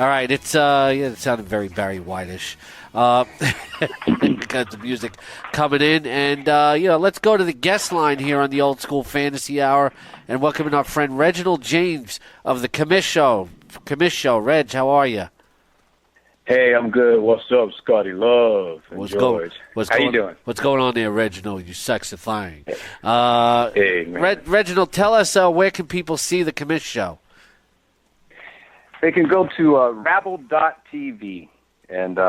All right, it's it sounded very Barry White-ish. Got the music coming in, and let's go to the guest line here on the Old School Fantasy Hour, and welcoming our friend Reginald James of the Commish Show. Commish Show, Reg, how are you? Hey, I'm good. What's up, Scotty Love and George? How you doing? What's going on there, Reginald? You sexifying. Hey, man. Reginald, tell us where can people see the Commish Show? They can go to rabble.tv, and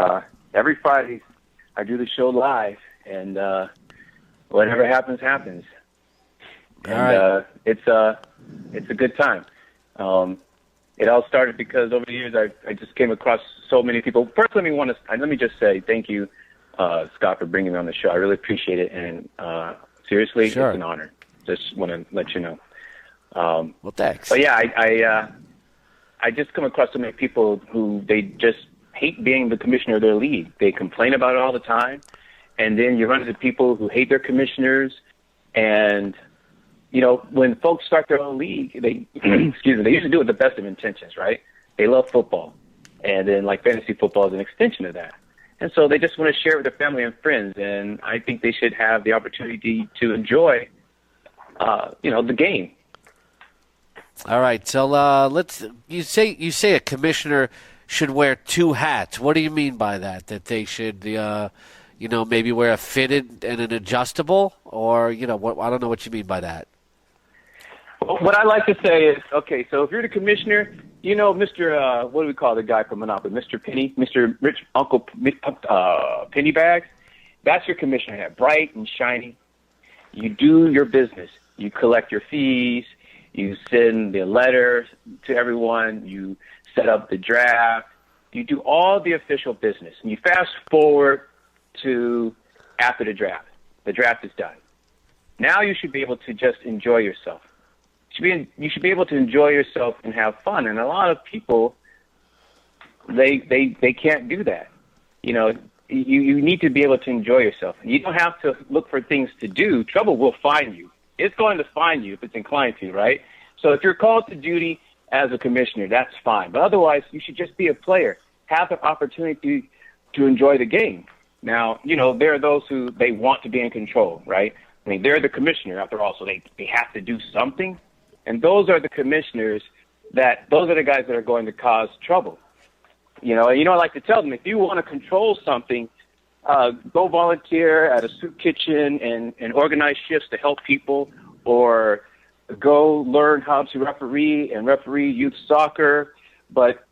every Friday I do the show live, and whatever happens, happens. All right. It's a good time. It all started because over the years I just came across so many people. First, let me just say thank you, Scott, for bringing me on the show. I really appreciate it, and seriously, Sure. It's an honor. Just want to let you know. Well, thanks. But yeah, I just come across so many people who they just hate being the commissioner of their league. They complain about it all the time, and then you run into people who hate their commissioners. And when folks start their own league, they excuse me, they usually do it with the best of intentions, right? They love football, and then like fantasy football is an extension of that. And so they just want to share it with their family and friends. And I think they should have the opportunity to enjoy, the game. All right, so you say a commissioner should wear two hats. What do you mean by that? That they should, maybe wear a fitted and an adjustable, or what? I don't know what you mean by that. What I like to say is, okay, so if you're the commissioner, Mr. What do we call the guy from Monopoly? Mr. Penny, Mr. Rich Uncle Pennybags. That's your commissioner hat, bright and shiny. You do your business. You collect your fees. You send the letter to everyone. You set up the draft. You do all the official business. And you fast forward to after the draft. The draft is done. Now you should be able to just enjoy yourself. You should be able to enjoy yourself and have fun. And a lot of people, they can't do that. You need to be able to enjoy yourself. You don't have to look for things to do. Trouble will find you. It's going to find you if it's inclined to, right? So if you're called to duty as a commissioner, that's fine. But otherwise, you should just be a player. Have the opportunity to enjoy the game. Now, there are those who they want to be in control, right? I mean, they're the commissioner after all, so they have to do something. And those are the commissioners those are the guys that are going to cause trouble. I like to tell them, if you want to control something, go volunteer at a soup kitchen and organize shifts to help people, or go learn how to referee youth soccer. But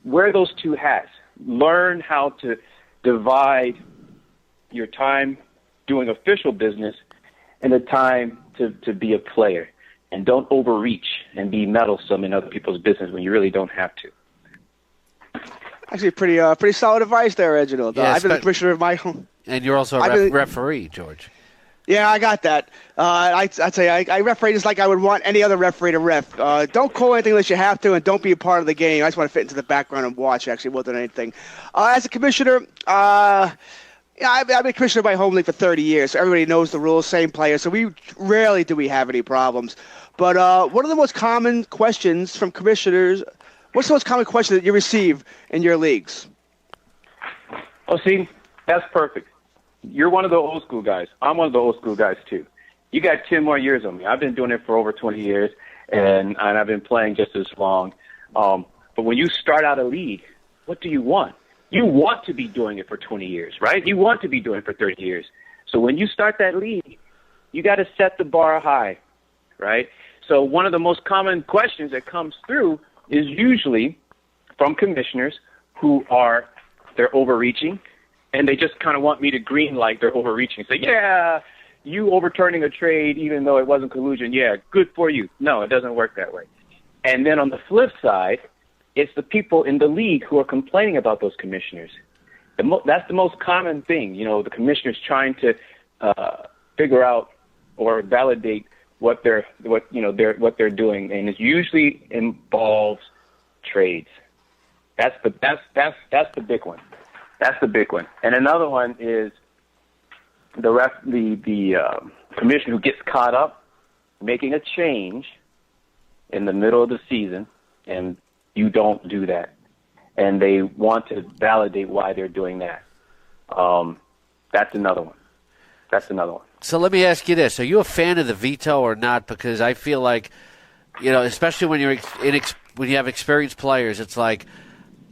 wear those two hats. Learn how to divide your time doing official business and the time to be a player. And don't overreach and be meddlesome in other people's business when you really don't have to. Actually, pretty solid advice there, Reginald. Yeah, I've been the commissioner of my home. And you're also a referee, George. Yeah, I got that. I'd say I referee just like I would want any other referee to ref. Don't call anything unless you have to, and don't be a part of the game. I just want to fit into the background and watch, actually, more than anything. As a commissioner, I've been commissioner of my home league for 30 years, so everybody knows the rules, same players, so rarely do we have any problems. But what are the most common questions from commissioners? What's the most common question that you receive in your leagues? Oh, see, that's perfect. You're one of the old school guys. I'm one of the old school guys, too. You got 10 more years on me. I've been doing it for over 20 years, and I've been playing just as long. But when you start out a league, what do you want? You want to be doing it for 20 years, right? You want to be doing it for 30 years. So when you start that league, you got to set the bar high, right? So one of the most common questions that comes through is usually from commissioners they're overreaching, and they just kind of want me to green light their overreaching. Say, yeah, you overturning a trade even though it wasn't collusion, yeah, good for you. No, it doesn't work that way. And then on the flip side, it's the people in the league who are complaining about those commissioners. That's the most common thing, the commissioners trying to figure out or validate what they're doing, and it usually involves trades. That's the big one. That's the big one. And another one is the commissioner who gets caught up making a change in the middle of the season, and you don't do that. and they want to validate why they're doing that. That's another one. So let me ask you this. Are you a fan of the veto or not? Because I feel like, especially when you're when you have experienced players, it's like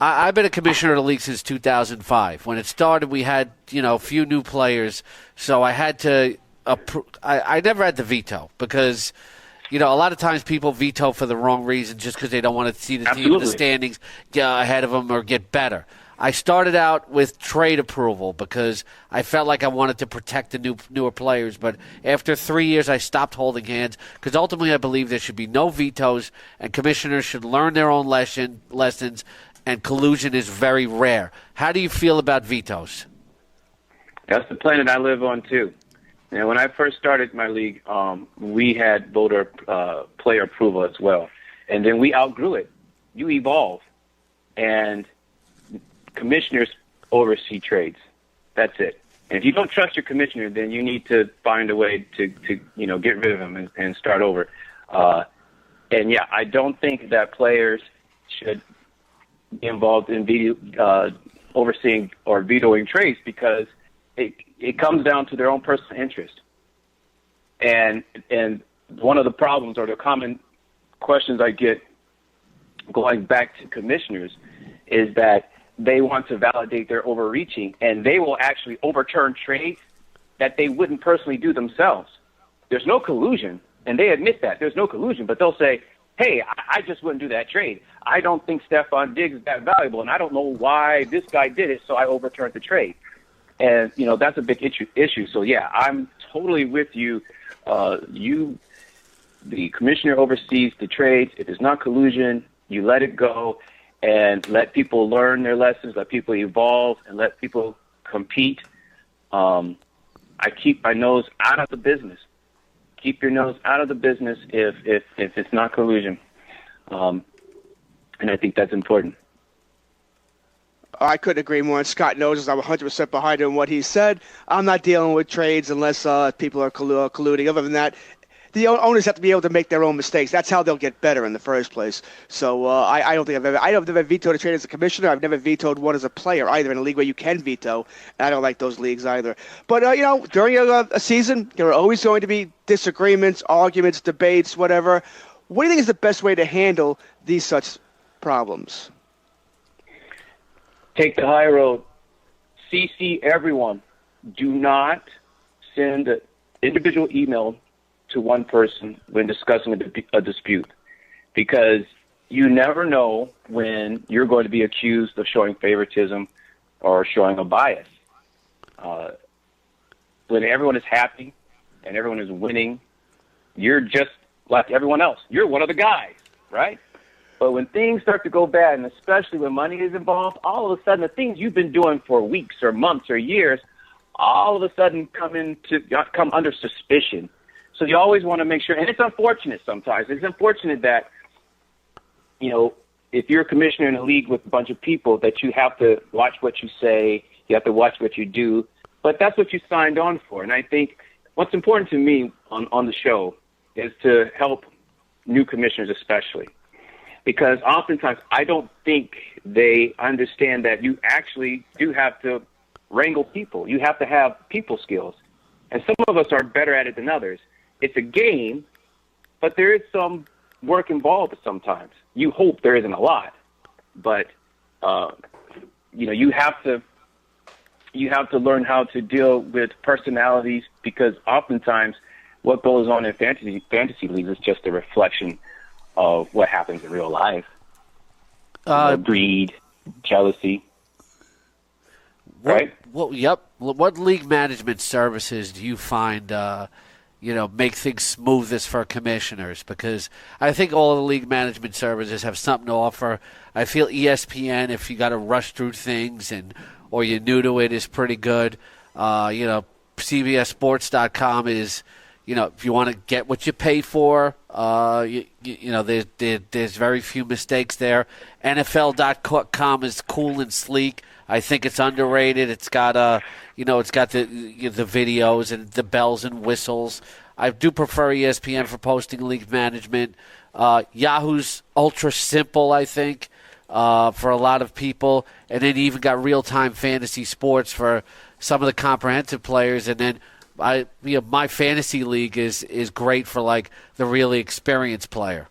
I've been a commissioner of the league since 2005. When it started, we had, a few new players, so I had to I never had the veto because – a lot of times people veto for the wrong reason just because they don't want to see the team in the standings get ahead of them or get better. I started out with trade approval because I felt like I wanted to protect the newer players. But after 3 years, I stopped holding hands because ultimately I believe there should be no vetoes and commissioners should learn their own lessons, and collusion is very rare. How do you feel about vetoes? That's the planet I live on, too. And when I first started my league, we had voter player approval as well. And then we outgrew it. You evolve. And commissioners oversee trades. That's it. And if you don't trust your commissioner, then you need to find a way to get rid of him and start over. And, yeah, I don't think that players should be involved in overseeing or vetoing trades because it comes down to their own personal interest. And one of the problems or the common questions I get going back to commissioners is that they want to validate their overreaching, and they will actually overturn trades that they wouldn't personally do themselves. There's no collusion, and they admit that. There's no collusion, but they'll say, hey, I just wouldn't do that trade. I don't think Stephon Diggs is that valuable, and I don't know why this guy did it, so I overturned the trade. And, that's a big issue. So, yeah, I'm totally with you. The commissioner oversees the trades. If it's not collusion, you let it go and let people learn their lessons, let people evolve, and let people compete. I keep my nose out of the business. Keep your nose out of the business if it's not collusion. And I think that's important. I couldn't agree more. And Scott knows I'm 100% behind him in what he said. I'm not dealing with trades unless people are colluding. Other than that, the owners have to be able to make their own mistakes. That's how they'll get better in the first place. So I don't think I've never vetoed a trade as a commissioner. I've never vetoed one as a player either in a league where you can veto. And I don't like those leagues either. But, during a season, there are always going to be disagreements, arguments, debates, whatever. What do you think is the best way to handle these such problems? Take the high road. CC everyone. Do not send an individual email to one person when discussing a dispute, because you never know when you're going to be accused of showing favoritism or showing a bias. When everyone is happy and everyone is winning, you're just like everyone else. You're one of the guys, right? But when things start to go bad, and especially when money is involved, all of a sudden the things you've been doing for weeks or months or years, all of a sudden come under suspicion. So you always want to make sure, and it's unfortunate sometimes. It's unfortunate that, if you're a commissioner in a league with a bunch of people, that you have to watch what you say, you have to watch what you do. But that's what you signed on for. And I think what's important to me on the show is to help new commissioners especially. Because oftentimes I don't think they understand that you actually do have to wrangle people. You have to have people skills. And some of us are better at it than others. It's a game, but there is some work involved sometimes. You hope there isn't a lot. But, you have to learn how to deal with personalities, because oftentimes what goes on in fantasy leagues is just a reflection of what happens in real life. Greed, jealousy. Right? Well, yep. What league management services do you find, make things smoothest for commissioners? Because I think all the league management services have something to offer. I feel ESPN, if you got to rush through things or you're new to it, is pretty good. CBSSports.com is, if you want to get what you pay for, there's very few mistakes there. NFL.com is cool and sleek. I think it's underrated. It's got it's got the videos and the bells and whistles. I do prefer ESPN for posting league management. Yahoo's ultra simple, I think. for a lot of people. And then you even got real-time fantasy sports for some of the comprehensive players. And then my fantasy league is great for like the really experienced player.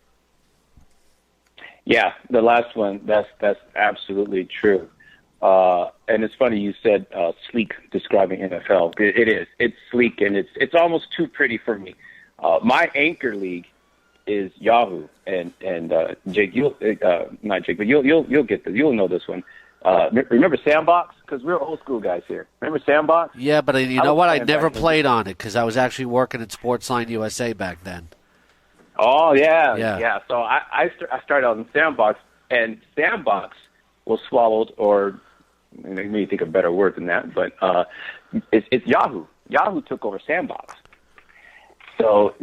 Yeah, the last one, that's absolutely true. And it's funny you said sleek describing NFL. It is. It's sleek, and it's almost too pretty for me. My anchor league is Yahoo, and Jake, not Jake, but you'll get this. You'll know this one. Remember Sandbox? Because we're old school guys here. Remember Sandbox? Yeah, but you know what? I never played on it because I was actually working at Sportsline USA back then. Oh, yeah. So I started out in Sandbox, and Sandbox was swallowed, or maybe think of a better word than that, but it's Yahoo. Yahoo took over Sandbox. So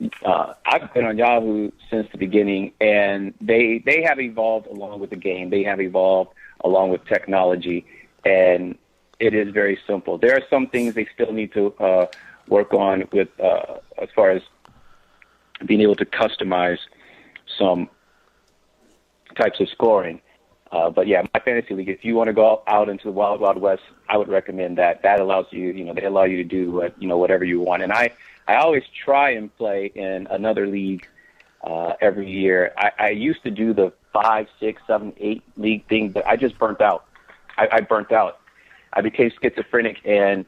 I've been on Yahoo since the beginning, and they have evolved along with the game. They have evolved along with technology, and it is very simple. There are some things they still need to work on with as far as being able to customize some types of scoring. But yeah, my fantasy league, if you want to go out into the wild, wild west, I would recommend that. That allows you, they allow you to do, whatever you want. And I always try and play in another league every year. I used to do the 5, 6, 7, 8 league thing, but I just burnt out. I burnt out. I became schizophrenic, and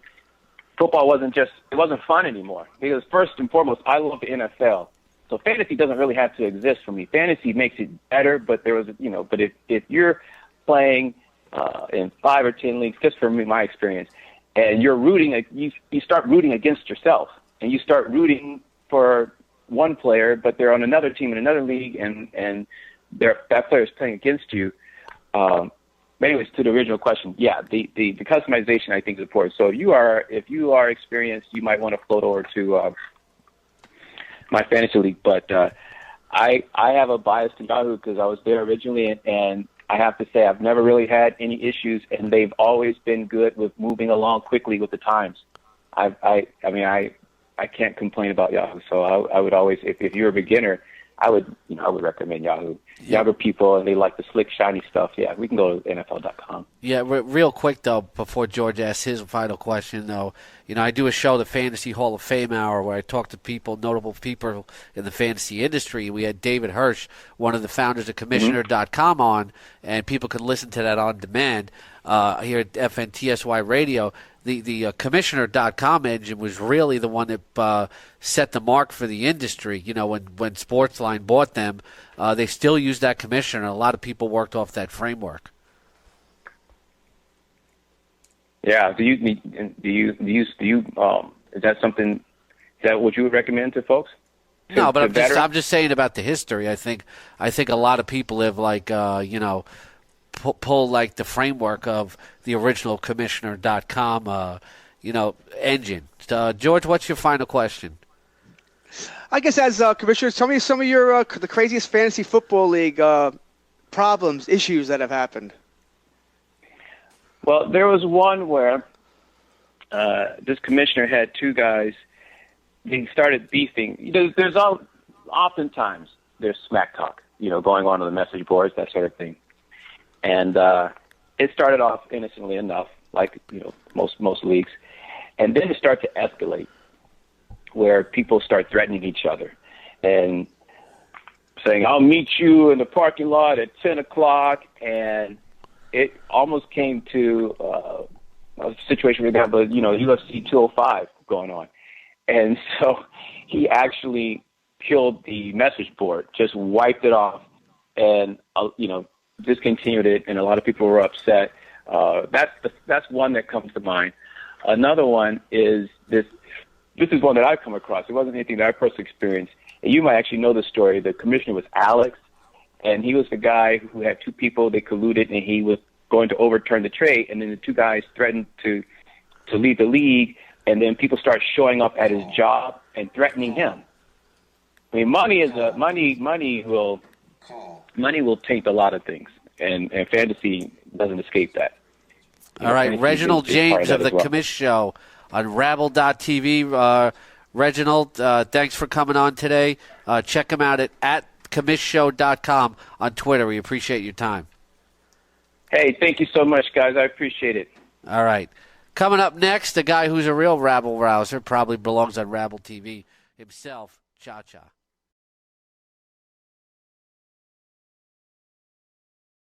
football wasn't fun anymore. Because first and foremost, I love the NFL. So fantasy doesn't really have to exist for me. Fantasy makes it better, but but if you're playing in 5 or 10 leagues, just from my experience, and you're rooting, you start rooting against yourself, and you start rooting for one player, but they're on another team in another league, and that player is playing against you. But anyways, to the original question, yeah, the customization I think is important. So if you are experienced, you might want to float over to my fantasy league, but I have a bias to Yahoo because I was there originally, and I have to say I've never really had any issues, and they've always been good with moving along quickly with the times. I can't complain about Yahoo, so I would always, if you're a beginner, I would recommend Yahoo. Younger people, and they like the slick, shiny stuff. Yeah, we can go to NFL.com. Yeah, real quick, though, before George asks his final question, though, I do a show, the Fantasy Hall of Fame Hour, where I talk to notable people in the fantasy industry. We had David Hirsch, one of the founders of Commissioner.com, on, and people can listen to that on demand here at FNTSY Radio. The Commissioner.com engine was really the one that set the mark for the industry. When Sportsline bought them, they still use that Commissioner. A lot of people worked off that framework. Yeah. Is that something? Is that what you would recommend to folks? No, but I'm just saying about the history. I think a lot of people have pull like the framework of the original Commissioner.com, engine. George, what's your final question? I guess as Commissioner, tell me some of your the craziest fantasy football league problems, issues that have happened. Well, there was one where this commissioner had two guys. They started beefing. There's oftentimes there's smack talk, going on the message boards, that sort of thing. And it started off innocently enough, like most leagues, and then it started to escalate, where people start threatening each other and saying, "I'll meet you in the parking lot at 10 o'clock," and it almost came to a situation where they have a UFC 205 going on, and so he actually killed the message board, just wiped it off, and discontinued it, and a lot of people were upset. That's one that comes to mind. Another one is this. This is one that I've come across. It wasn't anything that I personally experienced. And you might actually know the story. The commissioner was Alex, and he was the guy who had two people. They colluded, and he was going to overturn the trade. And then the two guys threatened to leave the league, and then people start showing up at his job and threatening him. I mean, money will taint a lot lot of things, and fantasy doesn't escape that. All right, Reginald James of the Commish Show on Rabble.tv. Reginald, thanks for coming on today. Check him out at commishshow.com on Twitter. We appreciate your time. Hey, thank you so much, guys. I appreciate it. All right. Coming up next, a guy who's a real rabble rouser, probably belongs on Rabble TV himself, Cha-Cha.